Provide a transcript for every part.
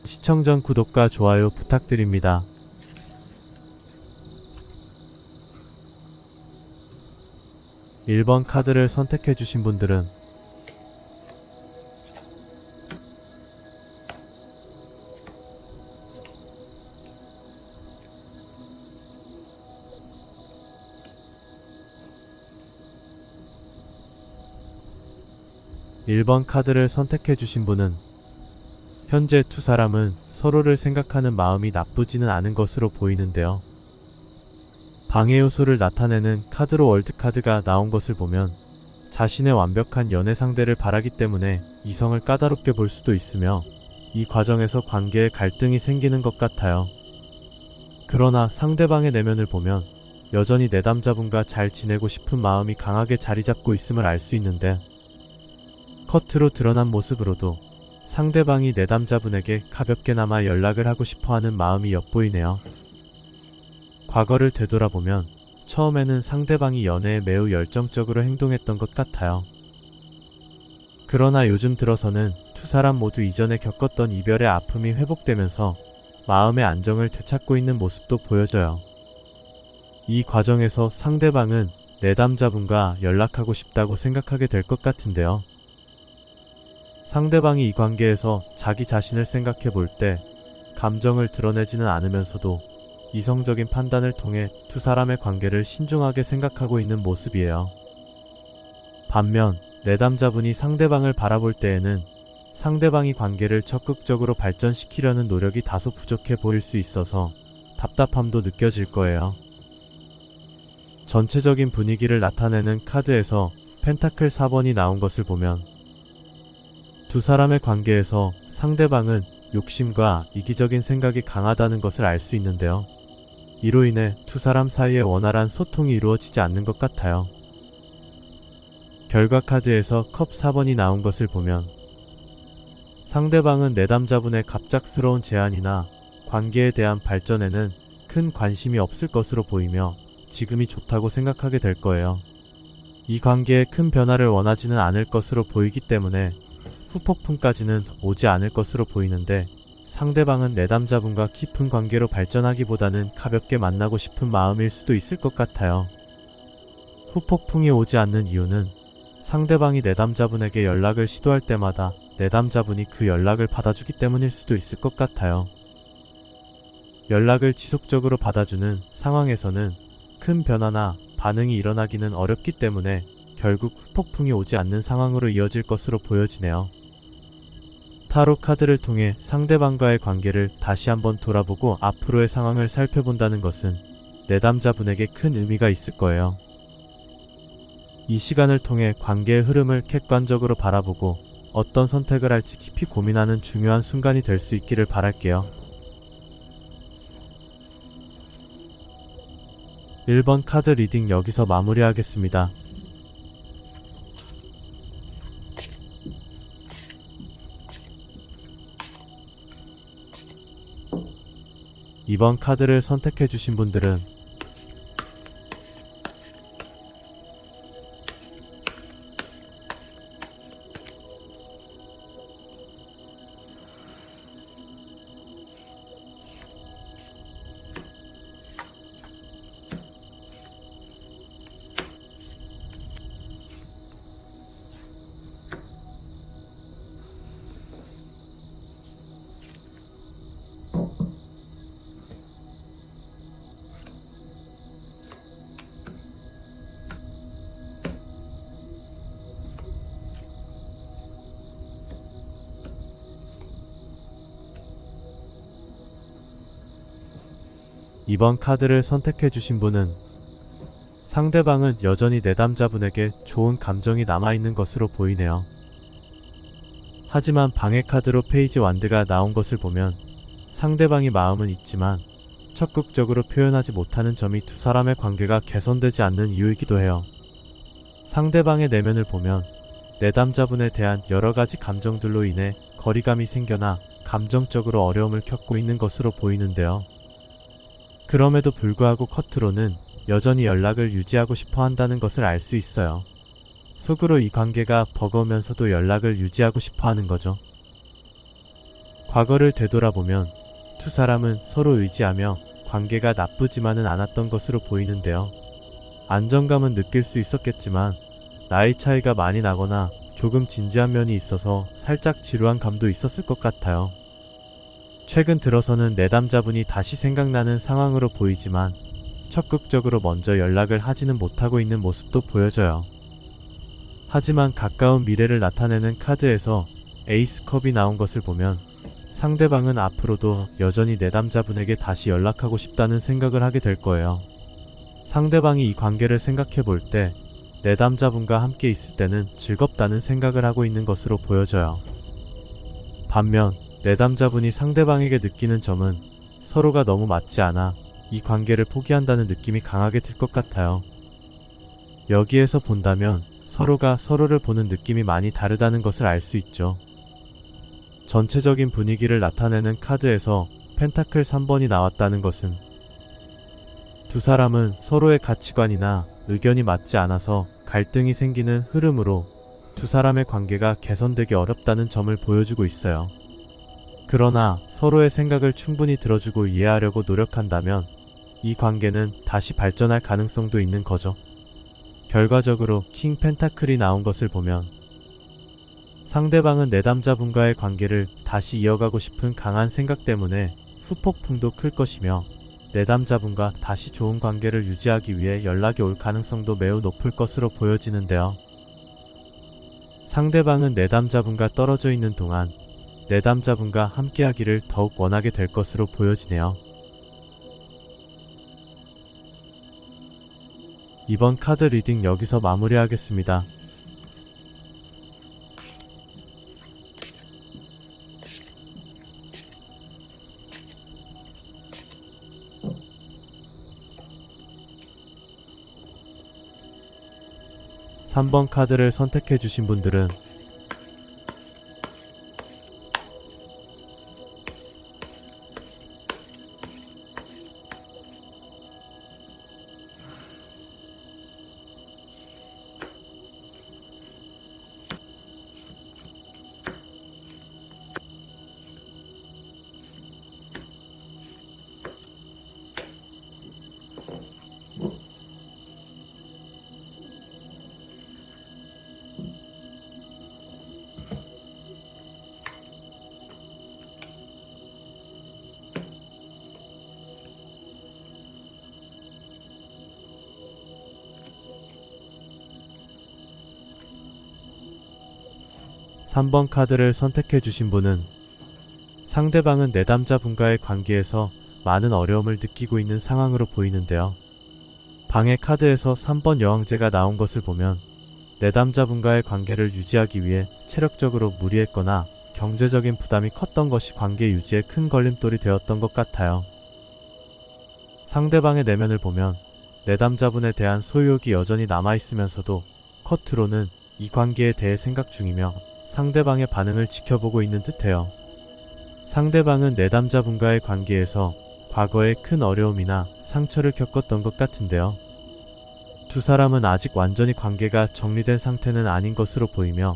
시청 전 구독과 좋아요 부탁드립니다. 1번 카드를 선택해주신 분들은 1번 카드를 선택해주신 분은 현재 두 사람은 서로를 생각하는 마음이 나쁘지는 않은 것으로 보이는데요. 방해 요소를 나타내는 카드로 월드카드가 나온 것을 보면 자신의 완벽한 연애 상대를 바라기 때문에 이성을 까다롭게 볼 수도 있으며 이 과정에서 관계에 갈등이 생기는 것 같아요. 그러나 상대방의 내면을 보면 여전히 내담자분과 잘 지내고 싶은 마음이 강하게 자리 잡고 있음을 알 수 있는데 겉으로 드러난 모습으로도 상대방이 내담자분에게 가볍게나마 연락을 하고 싶어하는 마음이 엿보이네요. 과거를 되돌아보면 처음에는 상대방이 연애에 매우 열정적으로 행동했던 것 같아요. 그러나 요즘 들어서는 두 사람 모두 이전에 겪었던 이별의 아픔이 회복되면서 마음의 안정을 되찾고 있는 모습도 보여져요. 이 과정에서 상대방은 내담자분과 연락하고 싶다고 생각하게 될 것 같은데요. 상대방이 이 관계에서 자기 자신을 생각해 볼 때 감정을 드러내지는 않으면서도 이성적인 판단을 통해 두 사람의 관계를 신중하게 생각하고 있는 모습이에요. 반면 내담자분이 상대방을 바라볼 때에는 상대방이 관계를 적극적으로 발전시키려는 노력이 다소 부족해 보일 수 있어서 답답함도 느껴질 거예요. 전체적인 분위기를 나타내는 카드에서 펜타클 4번이 나온 것을 보면 두 사람의 관계에서 상대방은 욕심과 이기적인 생각이 강하다는 것을 알 수 있는데요. 이로 인해 두 사람 사이에 원활한 소통이 이루어지지 않는 것 같아요. 결과 카드에서 컵 4번이 나온 것을 보면 상대방은 내담자분의 갑작스러운 제안이나 관계에 대한 발전에는 큰 관심이 없을 것으로 보이며 지금이 좋다고 생각하게 될 거예요. 이 관계에 큰 변화를 원하지는 않을 것으로 보이기 때문에 후폭풍까지는 오지 않을 것으로 보이는데 상대방은 내담자분과 깊은 관계로 발전하기보다는 가볍게 만나고 싶은 마음일 수도 있을 것 같아요. 후폭풍이 오지 않는 이유는 상대방이 내담자분에게 연락을 시도할 때마다 내담자분이 그 연락을 받아주기 때문일 수도 있을 것 같아요. 연락을 지속적으로 받아주는 상황에서는 큰 변화나 반응이 일어나기는 어렵기 때문에 결국 후폭풍이 오지 않는 상황으로 이어질 것으로 보여지네요. 타로 카드를 통해 상대방과의 관계를 다시 한번 돌아보고 앞으로의 상황을 살펴본다는 것은 내담자분에게 큰 의미가 있을 거예요. 이 시간을 통해 관계의 흐름을 객관적으로 바라보고 어떤 선택을 할지 깊이 고민하는 중요한 순간이 될 수 있기를 바랄게요. 1번 카드 리딩 여기서 마무리하겠습니다. 이번 카드를 선택해주신 분들은 2번 카드를 선택해주신 분은 상대방은 여전히 내담자분에게 좋은 감정이 남아있는 것으로 보이네요. 하지만 방해 카드로 페이지 완드가 나온 것을 보면 상대방이 마음은 있지만 적극적으로 표현하지 못하는 점이 두 사람의 관계가 개선되지 않는 이유이기도 해요. 상대방의 내면을 보면 내담자분에 대한 여러가지 감정들로 인해 거리감이 생겨나 감정적으로 어려움을 겪고 있는 것으로 보이는데요. 그럼에도 불구하고 겉으로는 여전히 연락을 유지하고 싶어 한다는 것을 알 수 있어요. 속으로 이 관계가 버거우면서도 연락을 유지하고 싶어 하는 거죠. 과거를 되돌아보면 두 사람은 서로 의지하며 관계가 나쁘지만은 않았던 것으로 보이는데요. 안정감은 느낄 수 있었겠지만 나이 차이가 많이 나거나 조금 진지한 면이 있어서 살짝 지루한 감도 있었을 것 같아요. 최근 들어서는 내담자분이 다시 생각나는 상황으로 보이지만 적극적으로 먼저 연락을 하지는 못하고 있는 모습도 보여져요. 하지만 가까운 미래를 나타내는 카드에서 에이스컵이 나온 것을 보면 상대방은 앞으로도 여전히 내담자분에게 다시 연락하고 싶다는 생각을 하게 될 거예요. 상대방이 이 관계를 생각해 볼 때 내담자분과 함께 있을 때는 즐겁다는 생각을 하고 있는 것으로 보여져요. 반면 내담자분이 상대방에게 느끼는 점은 서로가 너무 맞지 않아 이 관계를 포기한다는 느낌이 강하게 들 것 같아요. 여기에서 본다면 서로가 서로를 보는 느낌이 많이 다르다는 것을 알 수 있죠. 전체적인 분위기를 나타내는 카드에서 펜타클 3번이 나왔다는 것은 두 사람은 서로의 가치관이나 의견이 맞지 않아서 갈등이 생기는 흐름으로 두 사람의 관계가 개선되기 어렵다는 점을 보여주고 있어요. 그러나 서로의 생각을 충분히 들어주고 이해하려고 노력한다면 이 관계는 다시 발전할 가능성도 있는 거죠. 결과적으로 킹 펜타클이 나온 것을 보면 상대방은 내담자분과의 관계를 다시 이어가고 싶은 강한 생각 때문에 후폭풍도 클 것이며 내담자분과 다시 좋은 관계를 유지하기 위해 연락이 올 가능성도 매우 높을 것으로 보여지는데요. 상대방은 내담자분과 떨어져 있는 동안 내담자분과 함께하기를 더욱 원하게 될 것으로 보여지네요. 이번 카드 리딩 여기서 마무리하겠습니다. (3번) 카드를 선택해주신 분들은 (3번) 카드를 선택해주신 분은 상대방은 내담자분과의 관계에서 많은 어려움을 느끼고 있는 상황으로 보이는데요. 방해 카드에서 (3번) 여왕제가 나온 것을 보면 내담자분과의 관계를 유지하기 위해 체력적으로 무리했거나 경제적인 부담이 컸던 것이 관계 유지에 큰 걸림돌이 되었던 것 같아요. 상대방의 내면을 보면 내담자분에 대한 소유욕이 여전히 남아있으면서도 겉으로는 이 관계에 대해 생각 중이며 상대방의 반응을 지켜보고 있는 듯해요. 상대방은 내담자분과의 관계에서 과거에 큰 어려움이나 상처를 겪었던 것 같은데요. 두 사람은 아직 완전히 관계가 정리된 상태는 아닌 것으로 보이며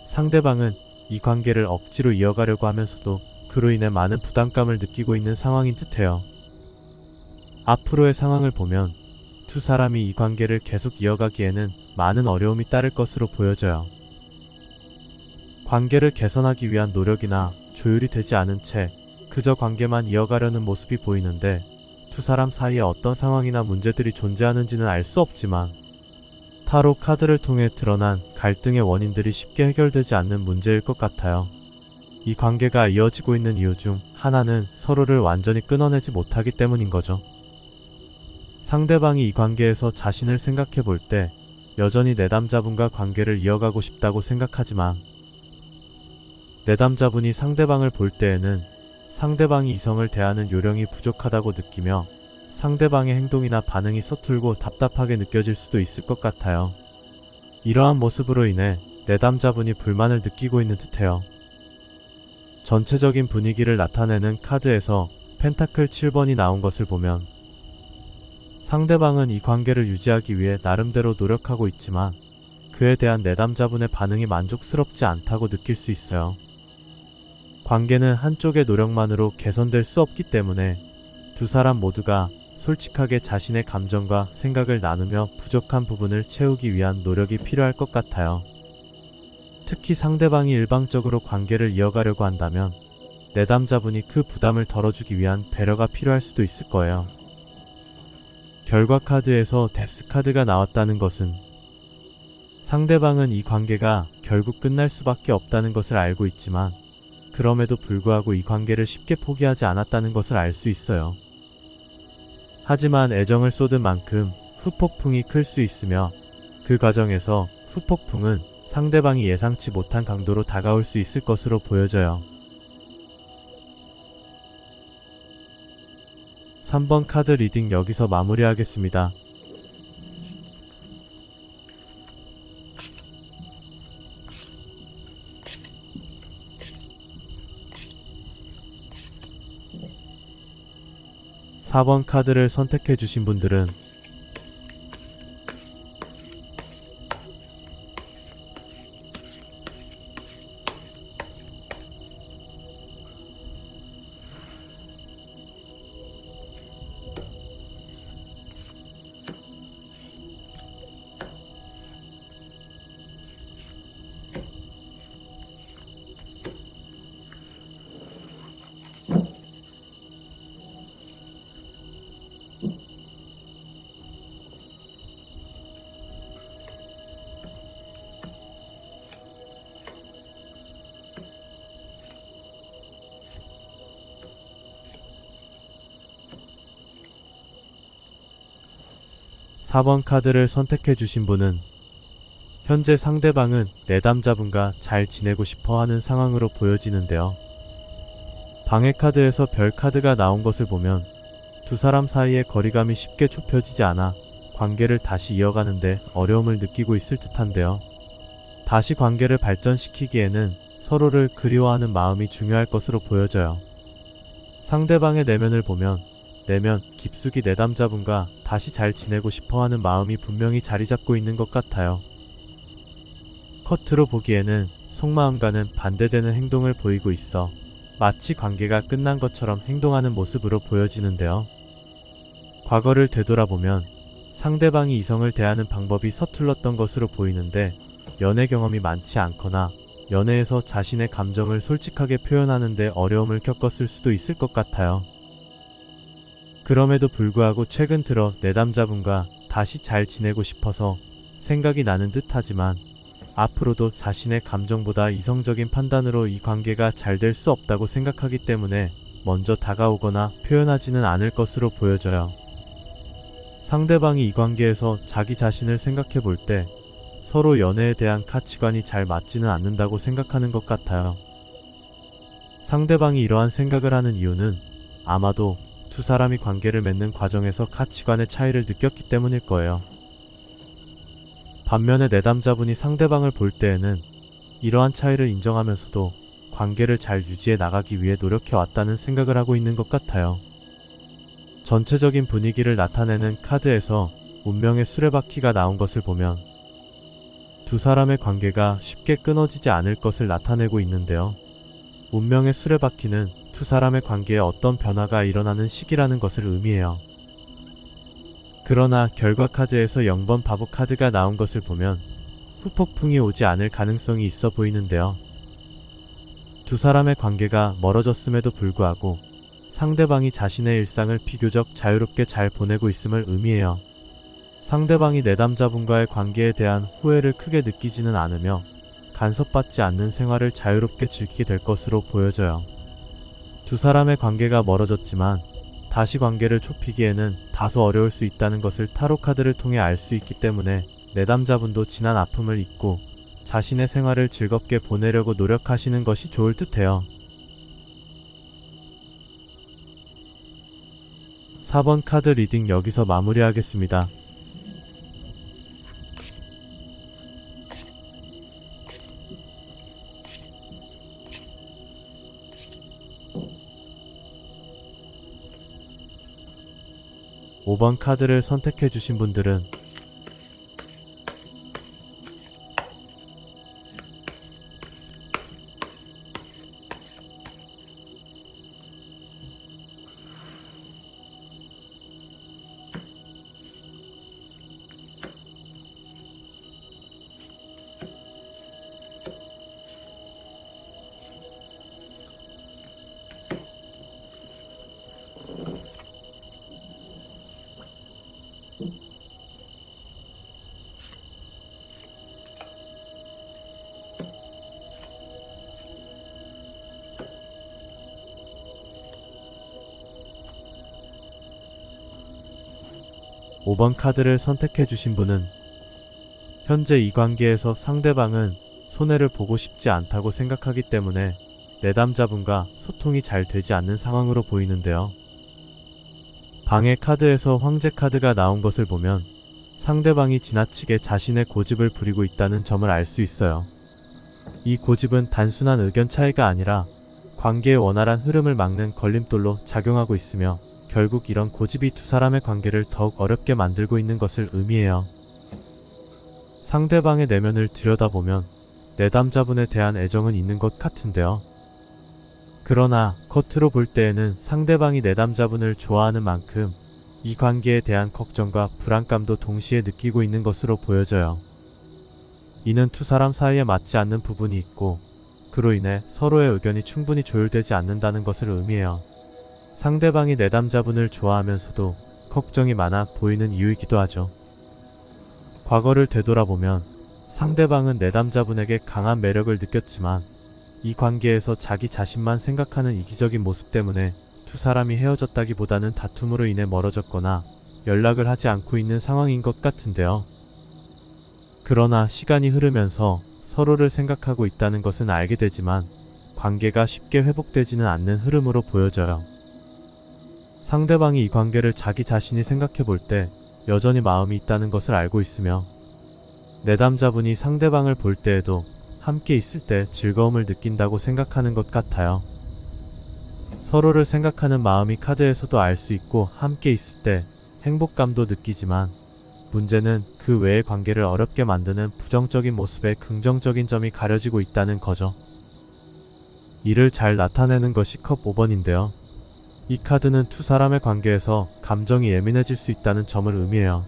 상대방은 이 관계를 억지로 이어가려고 하면서도 그로 인해 많은 부담감을 느끼고 있는 상황인 듯해요. 앞으로의 상황을 보면 두 사람이 이 관계를 계속 이어가기에는 많은 어려움이 따를 것으로 보여져요. 관계를 개선하기 위한 노력이나 조율이 되지 않은 채 그저 관계만 이어가려는 모습이 보이는데 두 사람 사이에 어떤 상황이나 문제들이 존재하는지는 알 수 없지만 타로 카드를 통해 드러난 갈등의 원인들이 쉽게 해결되지 않는 문제일 것 같아요. 이 관계가 이어지고 있는 이유 중 하나는 서로를 완전히 끊어내지 못하기 때문인 거죠. 상대방이 이 관계에서 자신을 생각해 볼 때 여전히 내담자분과 관계를 이어가고 싶다고 생각하지만 내담자분이 상대방을 볼 때에는 상대방이 이성을 대하는 요령이 부족하다고 느끼며 상대방의 행동이나 반응이 서툴고 답답하게 느껴질 수도 있을 것 같아요. 이러한 모습으로 인해 내담자분이 불만을 느끼고 있는 듯해요. 전체적인 분위기를 나타내는 카드에서 펜타클 7번이 나온 것을 보면 상대방은 이 관계를 유지하기 위해 나름대로 노력하고 있지만 그에 대한 내담자분의 반응이 만족스럽지 않다고 느낄 수 있어요. 관계는 한쪽의 노력만으로 개선될 수 없기 때문에 두 사람 모두가 솔직하게 자신의 감정과 생각을 나누며 부족한 부분을 채우기 위한 노력이 필요할 것 같아요. 특히 상대방이 일방적으로 관계를 이어가려고 한다면 내담자분이 그 부담을 덜어주기 위한 배려가 필요할 수도 있을 거예요. 결과 카드에서 데스 카드가 나왔다는 것은 상대방은 이 관계가 결국 끝날 수밖에 없다는 것을 알고 있지만 그럼에도 불구하고 이 관계를 쉽게 포기하지 않았다는 것을 알 수 있어요. 하지만 애정을 쏟은 만큼 후폭풍이 클 수 있으며 그 과정에서 후폭풍은 상대방이 예상치 못한 강도로 다가올 수 있을 것으로 보여져요. 3번 카드 리딩 여기서 마무리하겠습니다. (4번) 카드를 선택해주신 분들은 (4번) 카드를 선택해주신 분은 현재 상대방은 내담자분과 잘 지내고 싶어 하는 상황으로 보여지는데요. 방해 카드에서 별 카드가 나온 것을 보면 두 사람 사이의 거리감이 쉽게 좁혀지지 않아 관계를 다시 이어가는데 어려움을 느끼고 있을 듯한데요. 다시 관계를 발전시키기에는 서로를 그리워하는 마음이 중요할 것으로 보여져요. 상대방의 내면을 보면 내면 깊숙이 내담자분과 다시 잘 지내고 싶어하는 마음이 분명히 자리 잡고 있는 것 같아요. 겉으로 보기에는 속마음과는 반대되는 행동을 보이고 있어 마치 관계가 끝난 것처럼 행동하는 모습으로 보여지는데요. 과거를 되돌아보면 상대방이 이성을 대하는 방법이 서툴렀던 것으로 보이는데 연애 경험이 많지 않거나 연애에서 자신의 감정을 솔직하게 표현하는데 어려움을 겪었을 수도 있을 것 같아요. 그럼에도 불구하고 최근 들어 내담자분과 다시 잘 지내고 싶어서 생각이 나는 듯 하지만 앞으로도 자신의 감정보다 이성적인 판단으로 이 관계가 잘 될 수 없다고 생각하기 때문에 먼저 다가오거나 표현하지는 않을 것으로 보여져요. 상대방이 이 관계에서 자기 자신을 생각해 볼 때 서로 연애에 대한 가치관이 잘 맞지는 않는다고 생각하는 것 같아요. 상대방이 이러한 생각을 하는 이유는 아마도 두 사람이 관계를 맺는 과정에서 가치관의 차이를 느꼈기 때문일 거예요. 반면에 내담자분이 상대방을 볼 때에는 이러한 차이를 인정하면서도 관계를 잘 유지해 나가기 위해 노력해 왔다는 생각을 하고 있는 것 같아요. 전체적인 분위기를 나타내는 카드에서 운명의 수레바퀴가 나온 것을 보면 두 사람의 관계가 쉽게 끊어지지 않을 것을 나타내고 있는데요. 운명의 수레바퀴는 두 사람의 관계에 어떤 변화가 일어나는 시기라는 것을 의미해요. 그러나 결과 카드에서 0번 바보 카드가 나온 것을 보면 후폭풍이 오지 않을 가능성이 있어 보이는데요. 두 사람의 관계가 멀어졌음에도 불구하고 상대방이 자신의 일상을 비교적 자유롭게 잘 보내고 있음을 의미해요. 상대방이 내담자분과의 관계에 대한 후회를 크게 느끼지는 않으며 간섭받지 않는 생활을 자유롭게 즐기게 될 것으로 보여져요. 두 사람의 관계가 멀어졌지만 다시 관계를 좁히기에는 다소 어려울 수 있다는 것을 타로 카드를 통해 알 수 있기 때문에 내담자분도 지난 아픔을 잊고 자신의 생활을 즐겁게 보내려고 노력하시는 것이 좋을 듯해요. 4번 카드 리딩 여기서 마무리하겠습니다. (5번) 카드를 선택해주신 분들은 5번 카드를 선택해 주신 분은 현재 이 관계에서 상대방은 손해를 보고 싶지 않다고 생각하기 때문에 내담자분과 소통이 잘 되지 않는 상황으로 보이는데요. 방해 카드에서 황제 카드가 나온 것을 보면 상대방이 지나치게 자신의 고집을 부리고 있다는 점을 알 수 있어요. 이 고집은 단순한 의견 차이가 아니라 관계의 원활한 흐름을 막는 걸림돌로 작용하고 있으며 결국 이런 고집이 두 사람의 관계를 더욱 어렵게 만들고 있는 것을 의미해요. 상대방의 내면을 들여다보면 내담자분에 대한 애정은 있는 것 같은데요. 그러나 겉으로 볼 때에는 상대방이 내담자분을 좋아하는 만큼 이 관계에 대한 걱정과 불안감도 동시에 느끼고 있는 것으로 보여져요. 이는 두 사람 사이에 맞지 않는 부분이 있고 그로 인해 서로의 의견이 충분히 조율되지 않는다는 것을 의미해요. 상대방이 내담자분을 좋아하면서도 걱정이 많아 보이는 이유이기도 하죠. 과거를 되돌아보면 상대방은 내담자분에게 강한 매력을 느꼈지만 이 관계에서 자기 자신만 생각하는 이기적인 모습 때문에 두 사람이 헤어졌다기보다는 다툼으로 인해 멀어졌거나 연락을 하지 않고 있는 상황인 것 같은데요. 그러나 시간이 흐르면서 서로를 생각하고 있다는 것은 알게 되지만 관계가 쉽게 회복되지는 않는 흐름으로 보여져요. 상대방이 이 관계를 자기 자신이 생각해 볼 때 여전히 마음이 있다는 것을 알고 있으며 내담자분이 상대방을 볼 때에도 함께 있을 때 즐거움을 느낀다고 생각하는 것 같아요. 서로를 생각하는 마음이 카드에서도 알 수 있고 함께 있을 때 행복감도 느끼지만 문제는 그 외의 관계를 어렵게 만드는 부정적인 모습에 긍정적인 점이 가려지고 있다는 거죠. 이를 잘 나타내는 것이 컵 5번인데요. 이 카드는 두 사람의 관계에서 감정이 예민해질 수 있다는 점을 의미해요.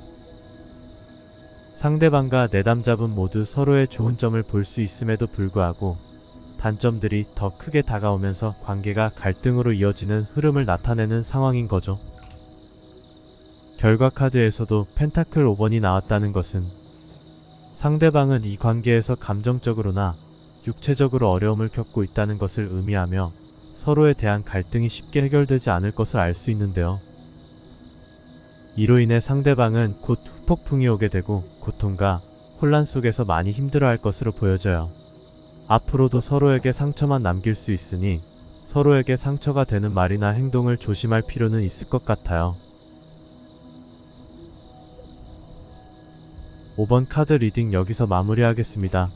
상대방과 내담자분 모두 서로의 좋은 점을 볼 수 있음에도 불구하고 단점들이 더 크게 다가오면서 관계가 갈등으로 이어지는 흐름을 나타내는 상황인 거죠. 결과 카드에서도 펜타클 5번이 나왔다는 것은 상대방은 이 관계에서 감정적으로나 육체적으로 어려움을 겪고 있다는 것을 의미하며 서로에 대한 갈등이 쉽게 해결되지 않을 것을 알 수 있는데요. 이로 인해 상대방은 곧 후폭풍이 오게 되고 고통과 혼란 속에서 많이 힘들어할 것으로 보여져요. 앞으로도 서로에게 상처만 남길 수 있으니 서로에게 상처가 되는 말이나 행동을 조심할 필요는 있을 것 같아요. 5번 카드 리딩 여기서 마무리하겠습니다.